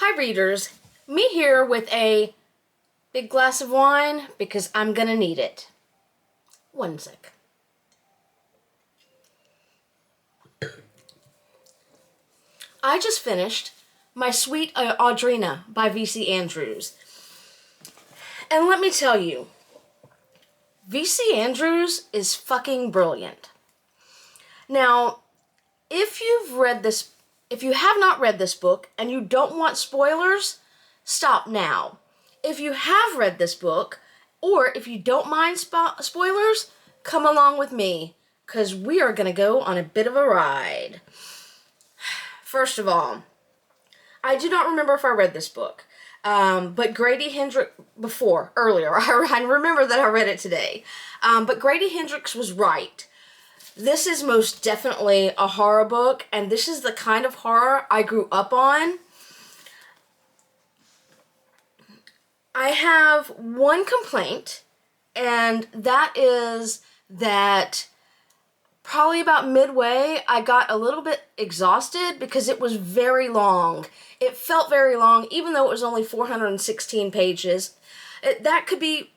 Hi readers, me here with a big glass of wine because I'm gonna need it. One sec. I just finished my Sweet Audrina by V.C. Andrews. And let me tell you, V.C. Andrews is fucking brilliant. Now, if you have not read this book and you don't want spoilers, stop now. If you have read this book, or if you don't mind spoilers, come along with me, because we are going to go on a bit of a ride. First of all, I do not remember if I read this book, but Grady Hendrix, earlier, I remember that I read it today, but Grady Hendrix was right. This is most definitely a horror book, and this is the kind of horror I grew up on. I have one complaint, and that is that probably about midway, I got a little bit exhausted because it was very long. It felt very long, even though it was only 416 pages. That could be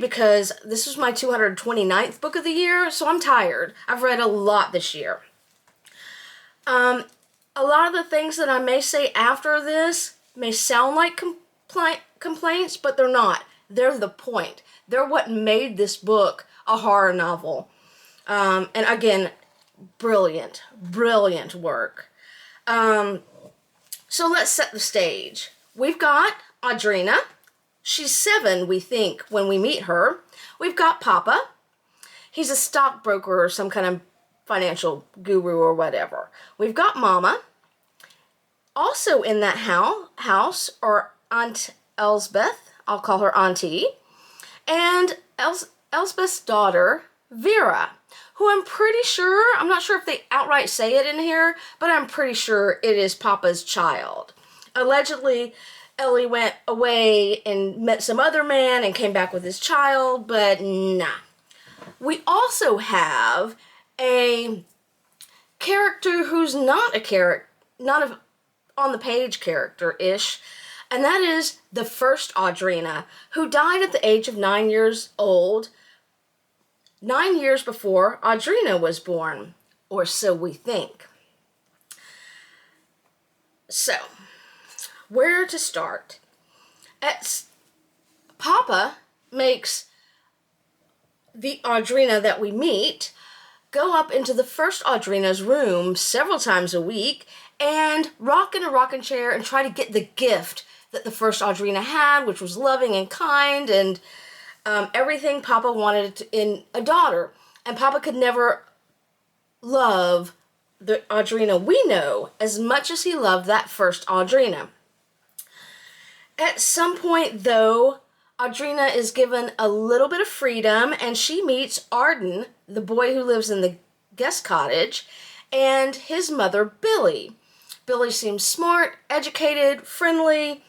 because this was my 229th book of the year, so I'm tired. I've read a lot this year. A lot of the things that I may say after this may sound like complaints, but they're not. They're the point. They're what made this book a horror novel. And again, brilliant work. So let's set the stage. We've got Audrina. She's 7, we think, when we meet her. We've got Papa. He's a stockbroker or some kind of financial guru or whatever. We've got Mama. Also in that house are Aunt Elsbeth. I'll call her Auntie. And Elsbeth's daughter, Vera, who I'm pretty sure, I'm not sure if they outright say it in here, but I'm pretty sure it is Papa's child. Allegedly, Ellie went away and met some other man and came back with his child, but nah. We also have a character who's not a on-the-page character-ish, and that is the first Audrina, who died at the age of 9 years old, 9 years before Audrina was born, or so we think. So, where to start? Papa makes the Audrina that we meet go up into the first Audrina's room several times a week and rock in a rocking chair and try to get the gift that the first Audrina had, which was loving and kind and everything Papa wanted in a daughter. And Papa could never love the Audrina we know as much as he loved that first Audrina. At some point, though, Audrina is given a little bit of freedom, and she meets Arden, the boy who lives in the guest cottage, and his mother, Billy. Billy seems smart, educated, friendly,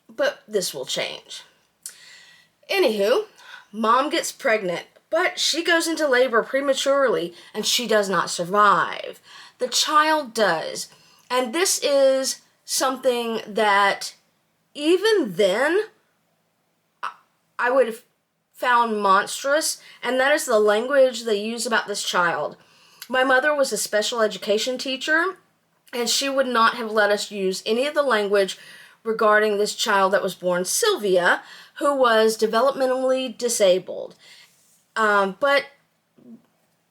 but this will change. Anywho, Mom gets pregnant, but she goes into labor prematurely, and she does not survive. The child does, and this is something that even then I would have found monstrous, and that is the language they use about this child. My mother was a special education teacher, and she would not have let us use any of the language regarding this child that was born, Sylvia, who was developmentally disabled. But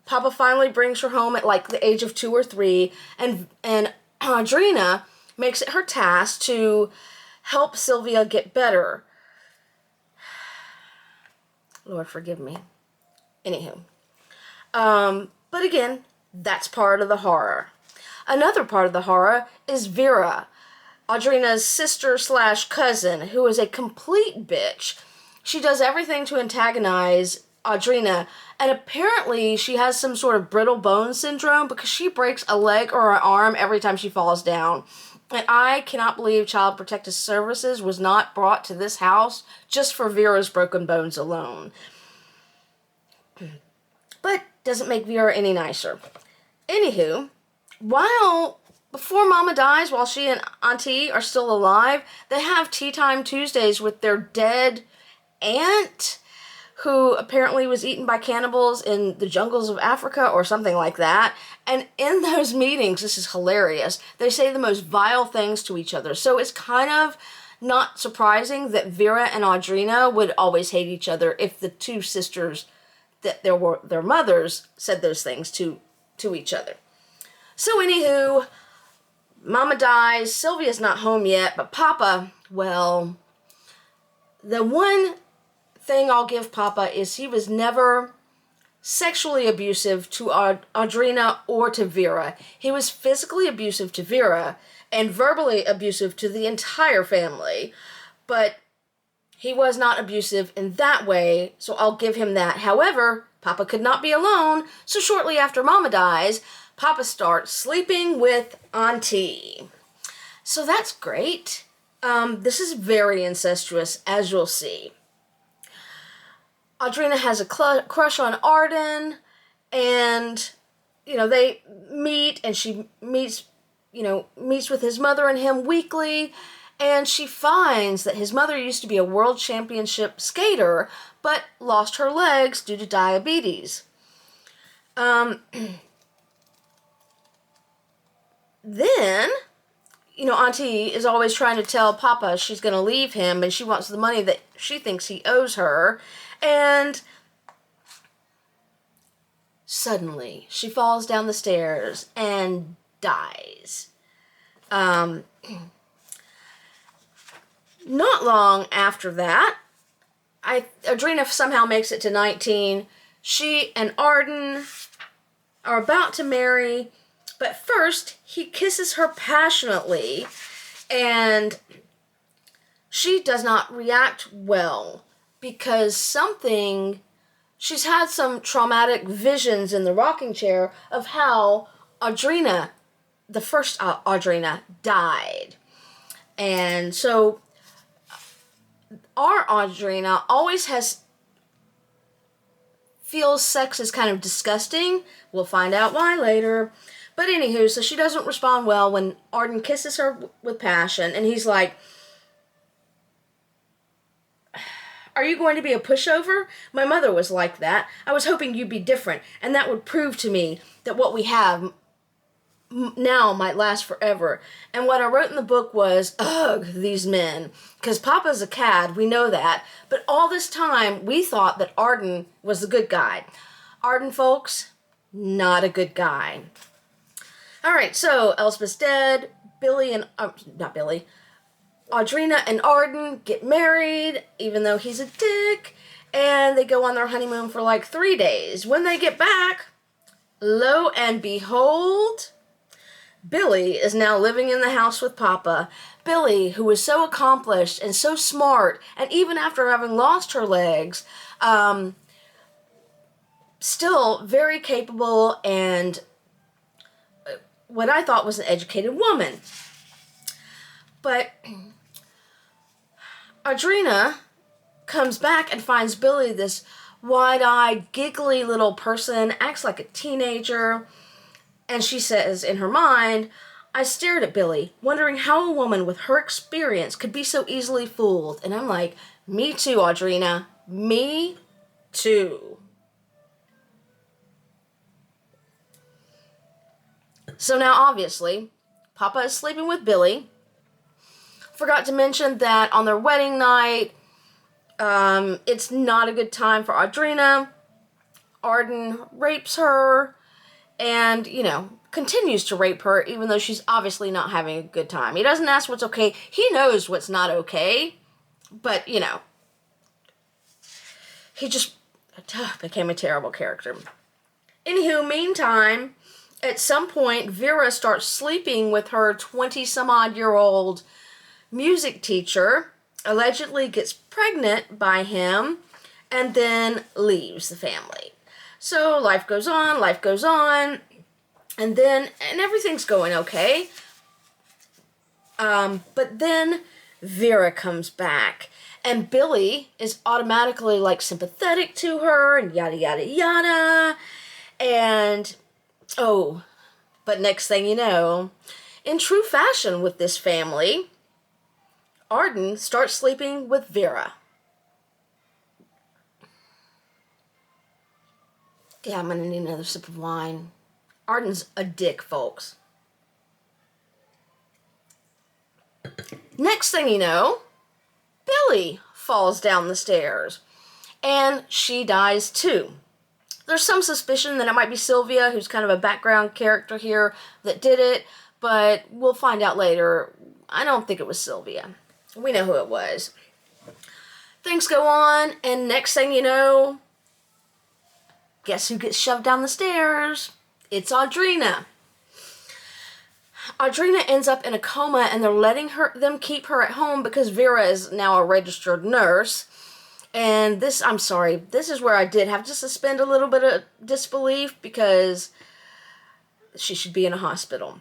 Papa finally brings her home at like the age of 2 or 3, and Audrina makes it her task to help Sylvia get better. Lord forgive me. Anywho. But again, that's part of the horror. Another part of the horror is Vera, Audrina's sister/cousin, who is a complete bitch. She does everything to antagonize Audrina, and apparently she has some sort of brittle bone syndrome because she breaks a leg or an arm every time she falls down. And I cannot believe Child Protective Services was not brought to this house just for Vera's broken bones alone. But doesn't make Vera any nicer. Anywho, while before Mama dies, while she and Auntie are still alive, they have Tea Time Tuesdays with their dead aunt, who apparently was eaten by cannibals in the jungles of Africa or something like that. And in those meetings, this is hilarious, they say the most vile things to each other. So it's kind of not surprising that Vera and Audrina would always hate each other if the two sisters that there were their mothers said those things to each other. So anywho, Mama dies, Sylvia's not home yet, but Papa, well, the one thing I'll give Papa is he was never sexually abusive to Audrina or to Vera. He was physically abusive to Vera and verbally abusive to the entire family, but he was not abusive in that way, so I'll give him that. However, Papa could not be alone, so shortly after Mama dies, Papa starts sleeping with Auntie. So that's great. This is very incestuous, as you'll see. Audrina has a crush on Arden, and, they meet, and she meets with his mother and him weekly, and she finds that his mother used to be a world championship skater, but lost her legs due to diabetes. Then, Auntie is always trying to tell Papa she's going to leave him and she wants the money that she thinks he owes her. And suddenly, she falls down the stairs and dies. Not long after that, Audrina somehow makes it to 19. She and Arden are about to marry, but first, he kisses her passionately, and she does not react well because she's had some traumatic visions in the rocking chair of how Audrina, the first Audrina, died. And so, our Audrina always feels sex is kind of disgusting. We'll find out why later. But anywho, so she doesn't respond well when Arden kisses her with passion, and he's like, "Are you going to be a pushover? My mother was like that. I was hoping you'd be different, and that would prove to me that what we have now might last forever." And what I wrote in the book was, ugh, these men. Because Papa's a cad, we know that. But all this time, we thought that Arden was the good guy. Arden, folks, not a good guy. Alright, so Elspeth's dead. Audrina and Arden get married, even though he's a dick. And they go on their honeymoon for like 3 days. When they get back, lo and behold, Billy is now living in the house with Papa. Billy, who was so accomplished and so smart, and even after having lost her legs, still very capable and what I thought was an educated woman. But Audrina comes back and finds Billy this wide-eyed, giggly little person, acts like a teenager, and she says in her mind, "I stared at Billy, wondering how a woman with her experience could be so easily fooled." And I'm like, me too, Audrina. Me too. So now, obviously, Papa is sleeping with Billy. Forgot to mention that on their wedding night, it's not a good time for Audrina. Arden rapes her and, continues to rape her, even though she's obviously not having a good time. He doesn't ask what's okay. He knows what's not okay, but, he just became a terrible character. Anywho, meantime, at some point, Vera starts sleeping with her 20-some-odd-year-old music teacher, allegedly gets pregnant by him, and then leaves the family. So life goes on, and everything's going okay. But then Vera comes back, and Billy is automatically, sympathetic to her, and yada, yada, yada. And, but next thing you know, In true fashion with this family, Arden starts sleeping with Vera. Yeah, I'm gonna need another sip of wine. Arden's a dick, folks. Next thing you know, Billy falls down the stairs, and she dies too. There's some suspicion that it might be Sylvia, who's kind of a background character here, that did it, but we'll find out later. I don't think it was Sylvia. We know who it was. Things go on, and next thing you know, guess who gets shoved down the stairs? It's Audrina. Audrina ends up in a coma, and they're letting them keep her at home because Vera is now a registered nurse. And this, I'm sorry, this is where I did have to suspend a little bit of disbelief because she should be in a hospital.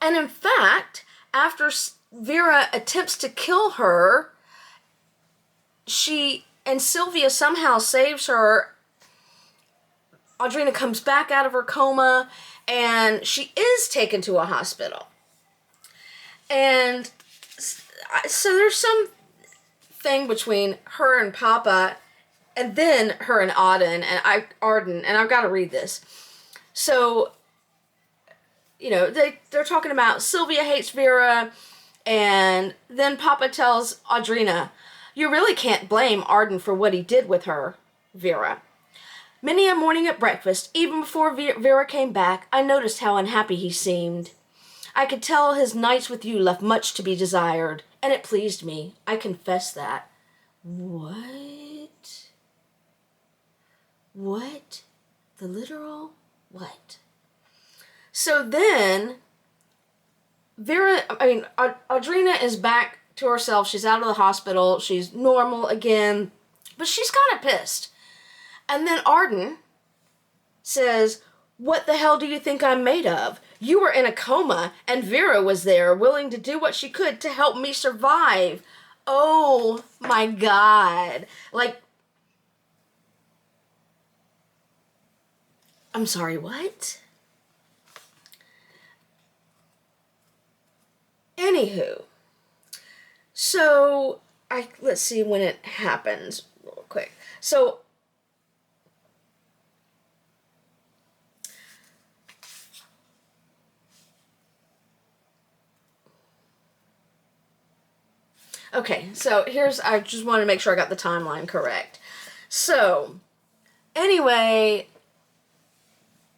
And in fact, after Vera attempts to kill her, and Sylvia somehow saves her. Audrina comes back out of her coma, and she is taken to a hospital. And so there's some thing between her and Papa, and then her and Arden, and I've got to read this. So, you know, they're talking about Sylvia hates Vera, and then Papa tells Audrina, "You really can't blame Arden for what he did with her, Vera. Many a morning at breakfast, even before Vera came back, I noticed how unhappy he seemed. I could tell his nights with you left much to be desired, and it pleased me. I confess that." What? What? The literal? What? So then, Audrina is back to herself. She's out of the hospital. She's normal again, but she's kind of pissed. And then Arden says, "What the hell do you think I'm made of? You were in a coma, and Vera was there, willing to do what she could to help me survive." Oh my God. Like, I'm sorry, what? Anywho, so let's see when it happens real quick. So okay, so I just wanted to make sure I got the timeline correct. So, anyway,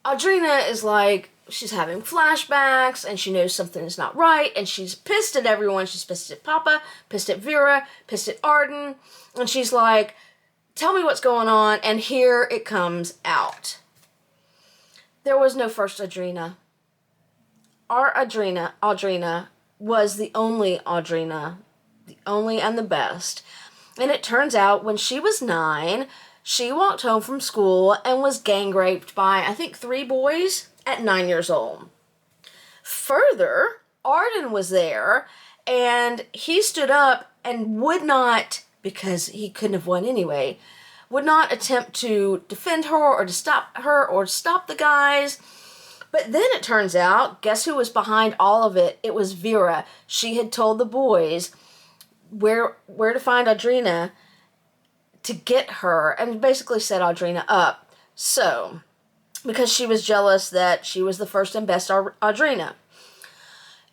Audrina is like, she's having flashbacks, and she knows something is not right, and she's pissed at everyone. She's pissed at Papa, pissed at Vera, pissed at Arden, and she's like, "Tell me what's going on," and here it comes out. There was no first Audrina. Our Audrina was the only Audrina, the only and the best. And it turns out when she was 9, she walked home from school and was gang raped by, I think, 3 boys at 9 years old. Further, Arden was there, and he stood up and would not, because he couldn't have won anyway, would not attempt to defend her or to stop her or stop the guys. But then it turns out, guess who was behind all of it? It was Vera. She had told the boys where to find Audrina to get her, and basically set Audrina up. So, because she was jealous that she was the first and best Audrina.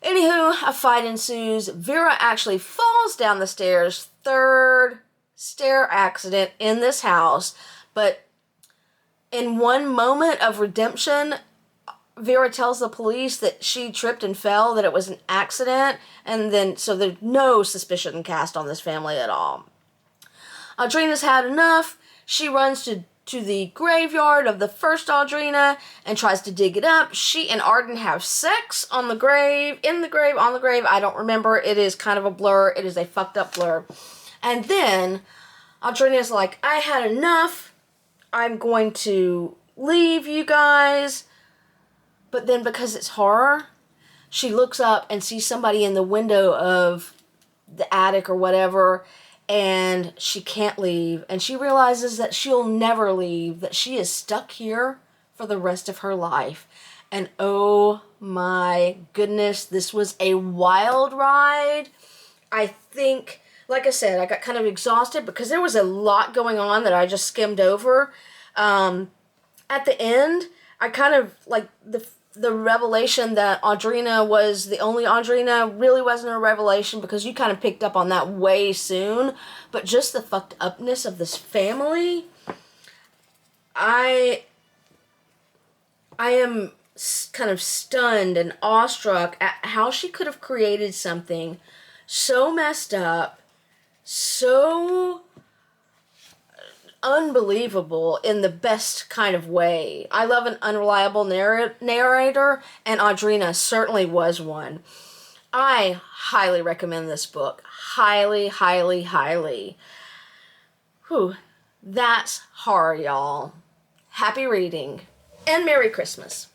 Anywho, a fight ensues. Vera actually falls down the stairs. 3rd stair accident in this house. But in one moment of redemption, Vera tells the police that she tripped and fell, that it was an accident, and then so there's no suspicion cast on this family at all. Audrina's had enough. She runs to the graveyard of the first Audrina and tries to dig it up. She and Arden have sex on the grave, on the grave. I don't remember. It is kind of a blur. It is a fucked up blur. And then Audrina's like, "I had enough. I'm going to leave you guys." But then because it's horror, she looks up and sees somebody in the window of the attic or whatever, and she can't leave. And she realizes that she'll never leave, that she is stuck here for the rest of her life. And oh my goodness, this was a wild ride. I think, like I said, I got kind of exhausted because there was a lot going on that I just skimmed over. At the end, I kind of, like, the revelation that Audrina was the only Audrina really wasn't a revelation, because you kind of picked up on that way soon. But just the fucked upness of this family, I am kind of stunned and awestruck at how she could have created something so messed up, so unbelievable in the best kind of way. I love an unreliable narrator, and Audrina certainly was one. I highly recommend this book. Highly, highly, highly. Whew. That's horror, y'all. Happy reading. And Merry Christmas.